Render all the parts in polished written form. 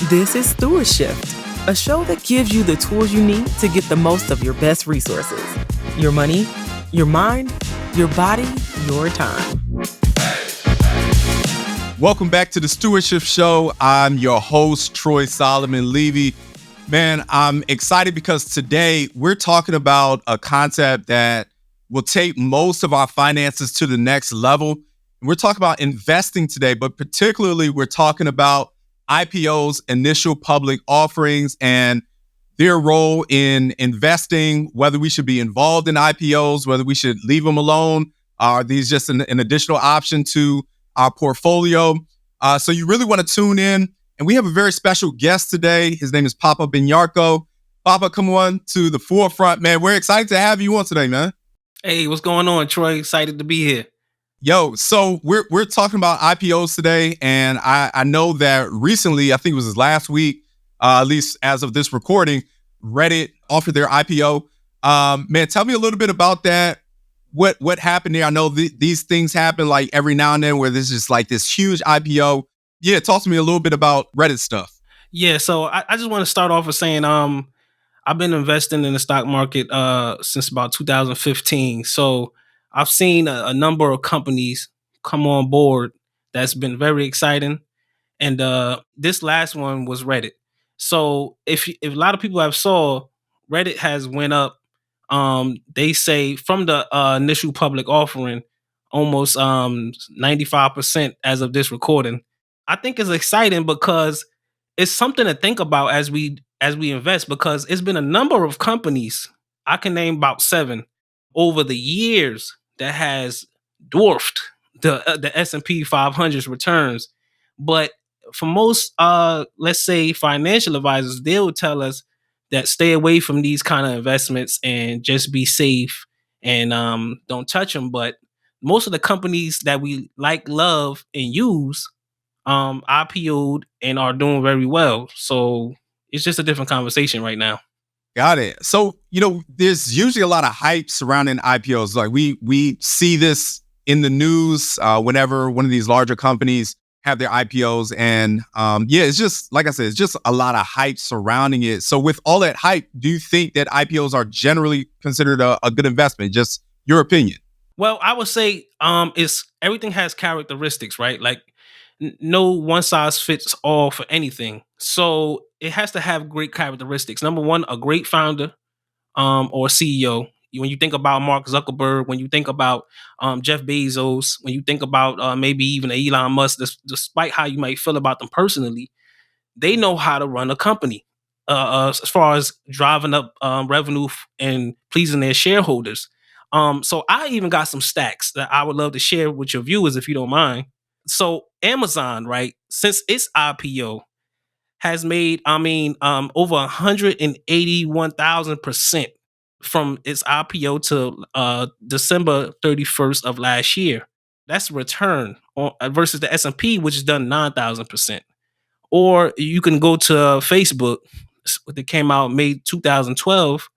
This is StewardShift, a show that gives you the tools you need to get the most of your best resources. Your money, your mind, your body, your time. Welcome back to the StewardShift Show. I'm your host, Troy Levy. Man, I'm excited because today we're talking about a concept that will take most of our finances to the next level. We're talking about investing today, but particularly we're talking about IPOs, initial public offerings, and their role in investing, whether we should be involved in IPOs, whether we should leave them alone. Are these just an additional option to our portfolio? So you really want to tune in. And we have a very special guest today. His name is Paapa Benyarko. Paapa, come on to the forefront, man. We're excited to have you on today, man. Hey, what's going on, Troy? Excited to be here. Yo, so we're talking about IPOs today, and I know that recently, I think it was last week, at least as of this recording, Reddit offered their IPO. Man, tell me a little bit about that. What happened there? I know these things happen like every now and then where there's just like this huge IPO. Yeah, talk to me a little bit about Reddit stuff. Yeah, so I just want to start off with saying I've been investing in the stock market since about 2015. So I've seen a number of companies come on board that's been very exciting. And this last one was Reddit. So if a lot of people have saw, Reddit has went up. They say from the initial public offering, almost 95% as of this recording. I think it's exciting because it's something to think about as we invest, because it's been a number of companies, I can name about 7 over the years, that has dwarfed the S&P 500's returns. But for most let's say financial advisors, they will tell us that stay away from these kind of investments and just be safe and don't touch them. But most of the companies that we like, love, and use IPO'd and are doing very well. So it's just a different conversation right now. Got it. So, there's usually a lot of hype surrounding IPOs. Like we see this in the news whenever one of these larger companies have their IPOs. And it's just, like I said, it's just a lot of hype surrounding it. So with all that hype, do you think that IPOs are generally considered a good investment? Just your opinion. Well, I would say it's everything has characteristics, right? Like no one size fits all for anything. So it has to have great characteristics. Number one, a great founder or CEO. When you think about Mark Zuckerberg, when you think about Jeff Bezos, when you think about maybe even Elon Musk, despite how you might feel about them personally, they know how to run a company as far as driving up revenue and pleasing their shareholders. So I even got some stacks that I would love to share with your viewers if you don't mind. So Amazon, right, since its IPO has made, over 181,000% from its IPO to December 31st of last year. That's a return versus the S&P, which has done 9,000%. Or you can go to Facebook, that came out May 2012.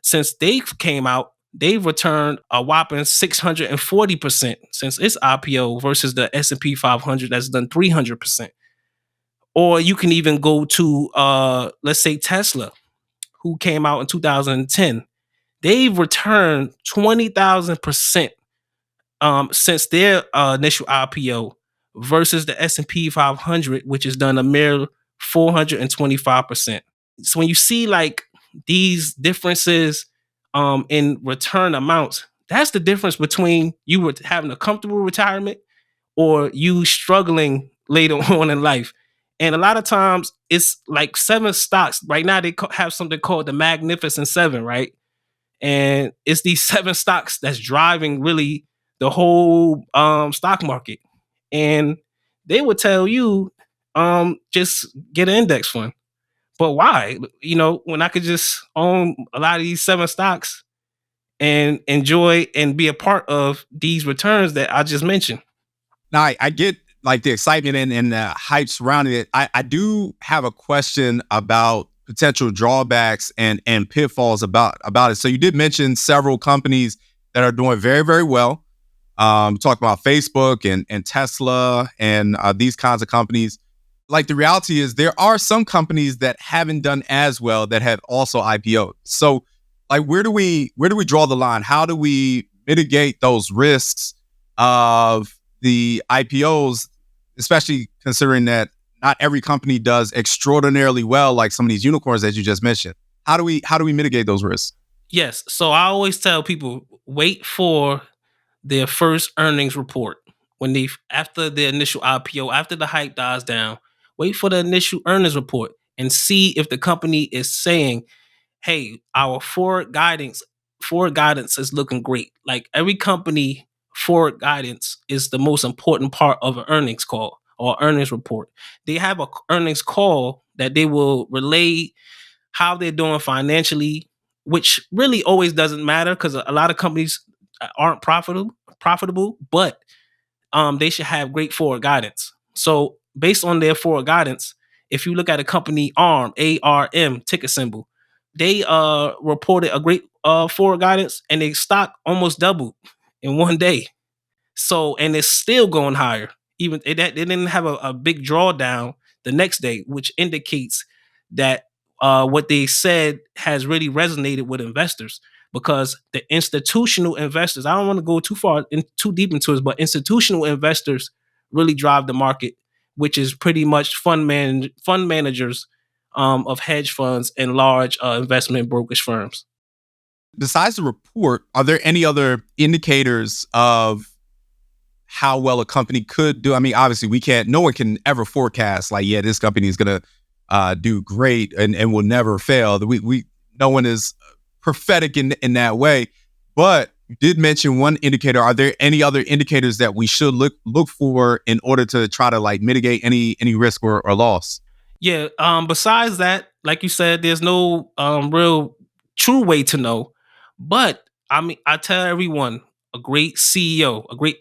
Since they came out, they've returned a whopping 640% since its IPO versus the S&P 500 that's done 300%. Or you can even go to, let's say, Tesla, who came out in 2010. They've returned 20,000% since their initial IPO versus the S&P 500, which has done a mere 425%. So when you see like these differences in return amounts, that's the difference between you having a comfortable retirement or you struggling later on in life. And a lot of times it's like 7 stocks. Right now they have something called the Magnificent Seven, right? And it's these 7 stocks that's driving really the whole stock market. And they would tell you, just get an index fund. But why? When I could just own a lot of these 7 stocks and enjoy and be a part of these returns that I just mentioned. Now, I get like the excitement and the hype surrounding it. I do have a question about potential drawbacks and pitfalls about it. So you did mention several companies that are doing very, very well. Talk about Facebook and Tesla and these kinds of companies. like the reality is there are some companies that haven't done as well that have also IPO'd. So like where do we draw the line? How do we mitigate those risks of the IPOs, especially considering that not every company does extraordinarily well like some of these unicorns that you just mentioned? How do we mitigate those risks? Yes. So I always tell people wait for their first earnings report when they after the initial IPO, after the hype dies down. Wait for the initial earnings report and see if the company is saying, "Hey, our forward guidance is looking great." Like every company, forward guidance is the most important part of an earnings call or earnings report. They have a earnings call that they will relay how they're doing financially, which really always doesn't matter because a lot of companies aren't profitable, but they should have great forward guidance. So based on their forward guidance, if you look at a company ARM ticker symbol, they reported a great forward guidance and they stock almost doubled in one day. So, and it's still going higher. Even they didn't have a big drawdown the next day, which indicates that what they said has really resonated with investors because the institutional investors, I don't want to go too deep into it, but institutional investors really drive the market, which is pretty much fund managers of hedge funds and large investment brokerage firms. Besides the report, are there any other indicators of how well a company could do? I mean, obviously, no one can ever forecast like, yeah, this company is going to do great and will never fail. No one is prophetic in that way. But you did mention one indicator. Are there any other indicators that we should look for in order to try to like mitigate any risk or loss? Yeah. Besides that, like you said, there's no real true way to know. But I mean, I tell everyone a great CEO, a great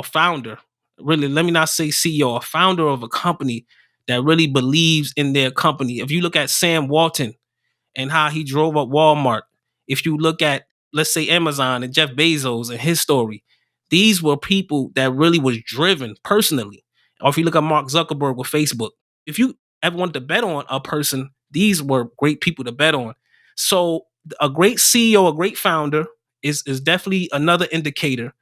founder. Really, let me not say CEO, a founder of a company that really believes in their company. If you look at Sam Walton and how he drove up Walmart. If you look at, let's say, Amazon and Jeff Bezos and his story, these were people that really was driven personally. Or if you look at Mark Zuckerberg with Facebook, if you ever wanted to bet on a person, these were great people to bet on. So a great CEO, a great founder is definitely another indicator.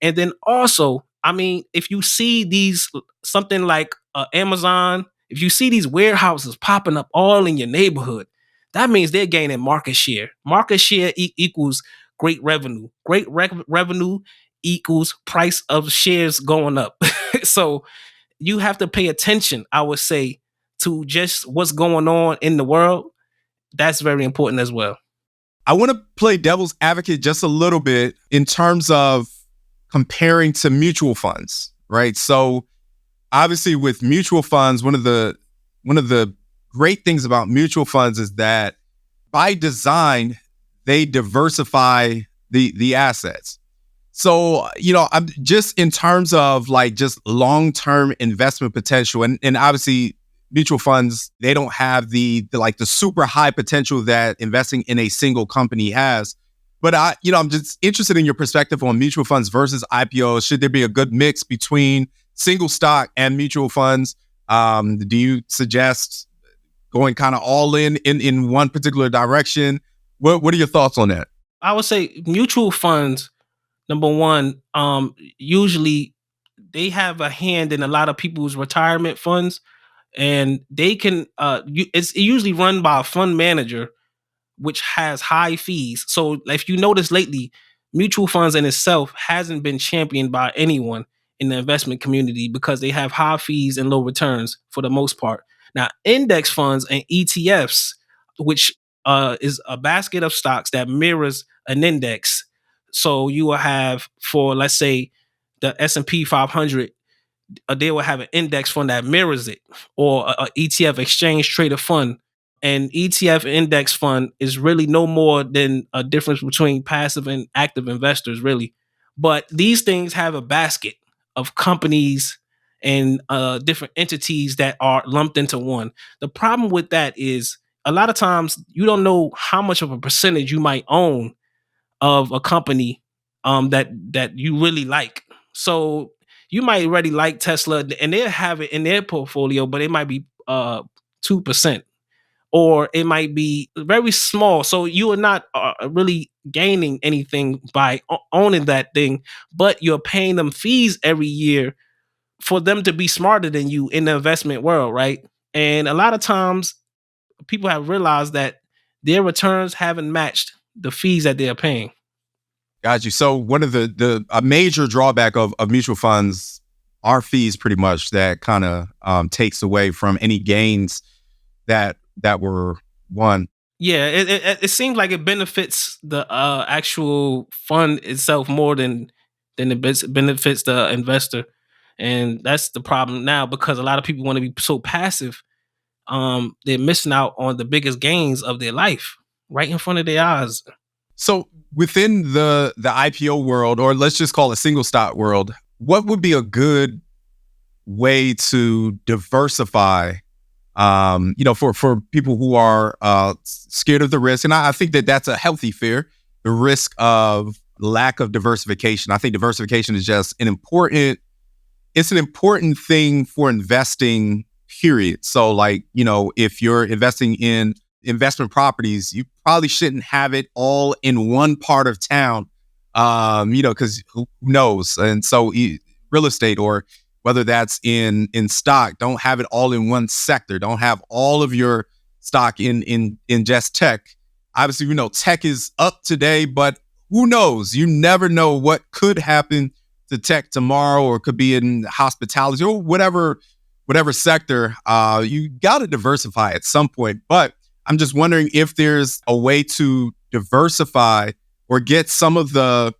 And then also, I mean, if you see these something like Amazon, if you see these warehouses popping up all in your neighborhood, that means they're gaining market share. Market share equals great revenue. Great revenue equals price of shares going up. So you have to pay attention, I would say, to just what's going on in the world. That's very important as well. I want to play devil's advocate just a little bit in terms of comparing to mutual funds, right? So obviously with mutual funds, one of the great things about mutual funds is that by design, they diversify the assets. So, I'm just in terms of like just long-term investment potential and obviously mutual funds, they don't have the like the super high potential that investing in a single company has. But I'm just interested in your perspective on mutual funds versus IPOs. Should there be a good mix between single stock and mutual funds? Do you suggest going kind of all in one particular direction? What are your thoughts on that? I would say mutual funds, number one, usually they have a hand in a lot of people's retirement funds, and they can. It's usually run by a fund manager which has high fees. So if you notice lately, mutual funds in itself hasn't been championed by anyone in the investment community because they have high fees and low returns for the most part. Now, index funds and ETFs, which is a basket of stocks that mirrors an index. So you will have for, let's say, the S&P 500, they will have an index fund that mirrors it, or a ETF, exchange traded fund. And ETF index fund is really no more than a difference between passive and active investors, really. But these things have a basket of companies and different entities that are lumped into one. The problem with that is a lot of times you don't know how much of a percentage you might own of a company that you really like. So You might already like Tesla and they'll have it in their portfolio, but it might be 2%, or it might be very small. So you are not really gaining anything by owning that thing, but you're paying them fees every year for them to be smarter than you in the investment world, right? And a lot of times people have realized that their returns haven't matched the fees that they're paying. Got you. So one of a major drawback of mutual funds are fees, pretty much, that kind of takes away from any gains that were won. Yeah, it seems like it benefits the actual fund itself more than it benefits the investor, and that's the problem now, because a lot of people want to be so passive. They're missing out on the biggest gains of their life right in front of their eyes. So within the IPO world, or let's just call it single stock world, what would be a good way to diversify? For people who are scared of the risk, and I think that that's a healthy fear, the risk of lack of diversification. I think diversification is just an important thing for investing, period. So like, if you're investing in investment properties, you probably shouldn't have it all in one part of town, because who knows? And so real estate, or whether that's in stock, don't have it all in one sector. Don't have all of your stock in just tech. Obviously, tech is up today, but who knows? You never know what could happen to tech tomorrow, or it could be in hospitality or whatever sector. You got to diversify at some point. But I'm just wondering if there's a way to diversify or get some of the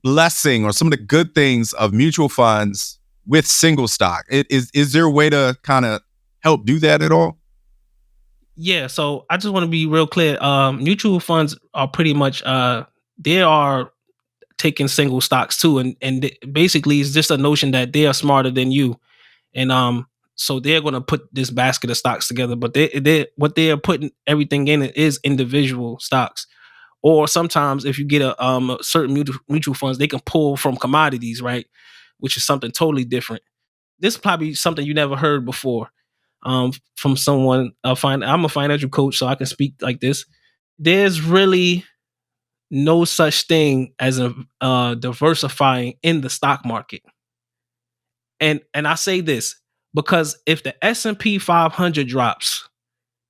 blessing or some of the good things of mutual funds with single stock. Is there a way to kind of help do that at all? Yeah, so I just want to be real clear. Mutual funds are pretty much they are taking single stocks too, and basically it's just a notion that they are smarter than you, and so they're going to put this basket of stocks together, but they what they are putting everything in it is individual stocks. Or sometimes if you get a certain mutual funds, they can pull from commodities, right? Which is something totally different. This is probably something you never heard before from someone. I'm a financial coach, so I can speak like this. There's really no such thing as a diversifying in the stock market. And I say this because if the S&P 500 drops,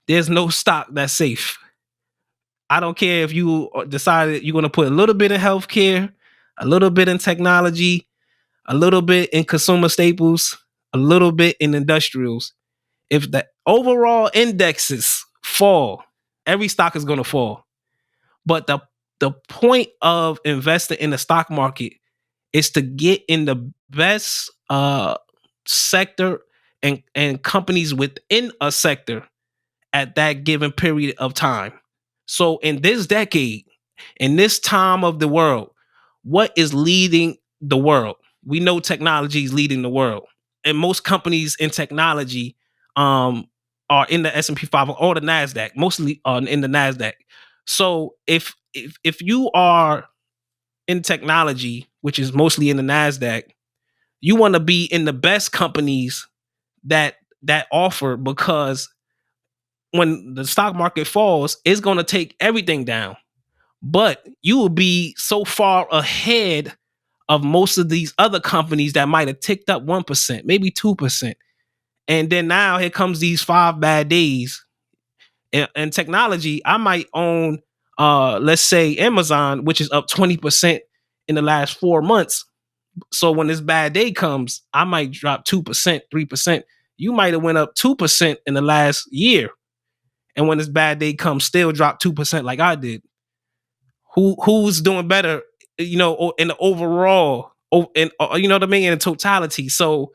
there's no stock that's safe. I don't care if you decided you're going to put a little bit in healthcare, a little bit in technology, a little bit in consumer staples, a little bit in industrials. If the overall indexes fall, every stock is going to fall. But the point of investing in the stock market is to get in the best sector and companies within a sector at that given period of time. So in this decade, in this time of the world, what is leading the world? We know technology is leading the world, and most companies in technology are in the S&P 500 or the Nasdaq. Mostly are in the Nasdaq. So if you are in technology, which is mostly in the Nasdaq, you want to be in the best companies that offer, because when the stock market falls, it's going to take everything down. But you will be so far ahead of most of these other companies that might have ticked up 1%, maybe 2%. And then now here comes these 5 bad days. In technology, I might own, let's say Amazon, which is up 20% in the last 4 months. So when this bad day comes, I might drop 2%, 3%. You might have went up 2% in the last year. And when this bad day comes, still drop 2% like I did. Who's doing better, in the overall, and you know what I mean, in totality. So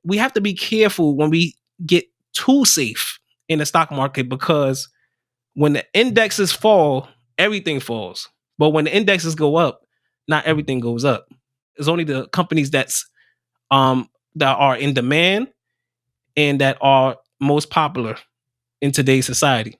we have to be careful when we get too safe in the stock market, because when the indexes fall, everything falls. But when the indexes go up, not everything goes up. It's only the companies that are in demand and that are most popular in today's society.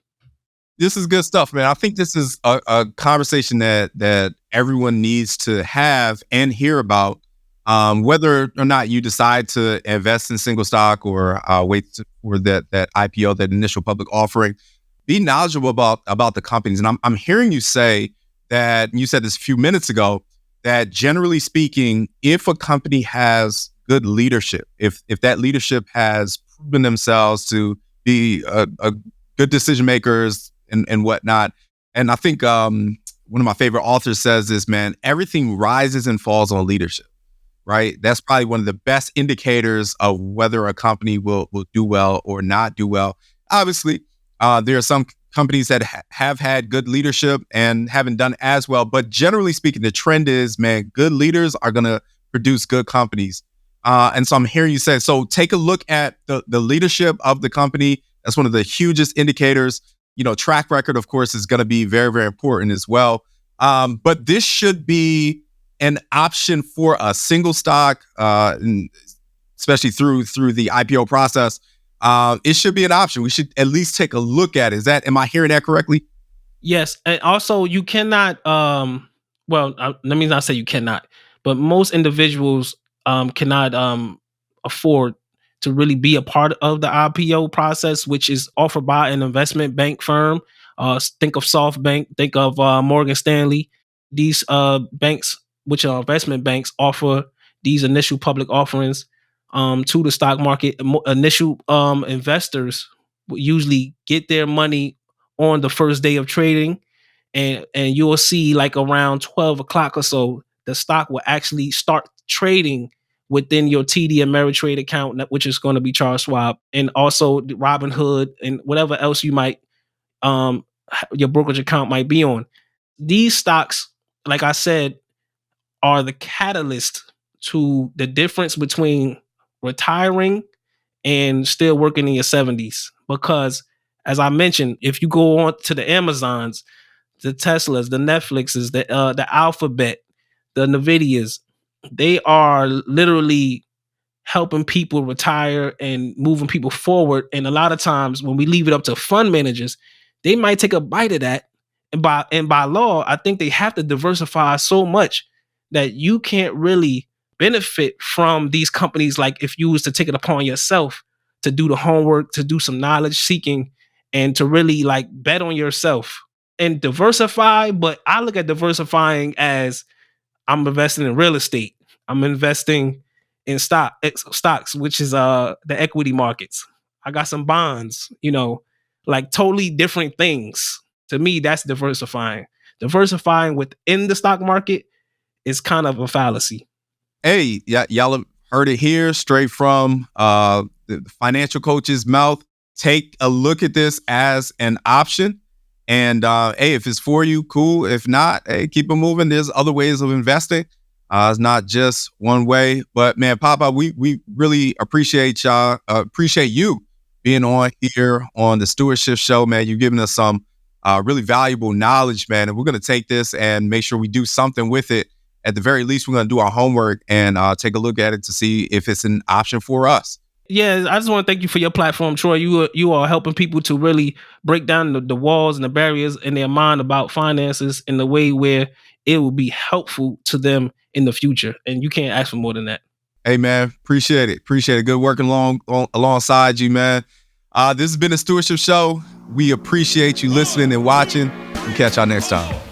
This is good stuff, man. I think this is a conversation that everyone needs to have and hear about, Whether or not you decide to invest in single stock or for that IPO, that initial public offering, be knowledgeable about the companies. And I'm hearing you say that, and you said this a few minutes ago, that generally speaking, if a company has good leadership, if that leadership has proven themselves to be a good decision makers and whatnot, and I think one of my favorite authors says this, man, everything rises and falls on leadership, right? That's probably one of the best indicators of whether a company will do well or not do well. Obviously, there are some companies that have had good leadership and haven't done as well. But generally speaking, the trend is, man, good leaders are going to produce good companies. And so I'm hearing you say, so take a look at the leadership of the company. That's one of the hugest indicators. Track record, of course, is going to be very, very important as well. But this should be an option for a single stock, especially through the IPO process. It should be an option. We should at least take a look at it. Am I hearing that correctly? Yes, and also you cannot. Let me not say you cannot, but most individuals cannot afford to really be a part of the IPO process, which is offered by an investment bank firm. Think of SoftBank, think of Morgan Stanley. These banks, which are investment banks, offer these initial public offerings to the stock market. Initial investors will usually get their money on the first day of trading, and you will see like around 12 o'clock or so, the stock will actually start trading within your TD Ameritrade account, which is going to be Charles Schwab, and also Robinhood and whatever else you might your brokerage account might be on. These stocks, like I said, are the catalyst to the difference between retiring and still working in your 70s. Because, as I mentioned, if you go on to the Amazons, the Teslas, the Netflixes, the Alphabet, the Nvidias, they are literally helping people retire and moving people forward. And a lot of times when we leave it up to fund managers, they might take a bite of that. And by law, I think they have to diversify so much that you can't really benefit from these companies like if you was to take it upon yourself to do the homework, to do some knowledge seeking, and to really like bet on yourself and diversify. But I look at diversifying as I'm investing in real estate. I'm investing in stocks, which is the equity markets. I got some bonds, like totally different things. To me, that's diversifying. Diversifying within the stock market is kind of a fallacy. Hey, yeah, y'all have heard it here straight from the financial coach's mouth. Take a look at this as an option. And hey, if it's for you, cool. If not, hey, keep it moving. There's other ways of investing. It's not just one way. But man, Paapa, we really appreciate y'all. Appreciate you being on here on the StewardShift show, man. You've given us some really valuable knowledge, man. And we're going to take this and make sure we do something with it. At the very least, we're going to do our homework and take a look at it to see if it's an option for us. Yeah, I just want to thank you for your platform, Troy. You are helping people to really break down the walls and the barriers in their mind about finances in the way where it will be helpful to them in the future. And you can't ask for more than that. Hey, man, appreciate it. Appreciate it. Good working alongside you, man. This has been a StewardShift show. We appreciate you listening and watching. We'll catch y'all next time.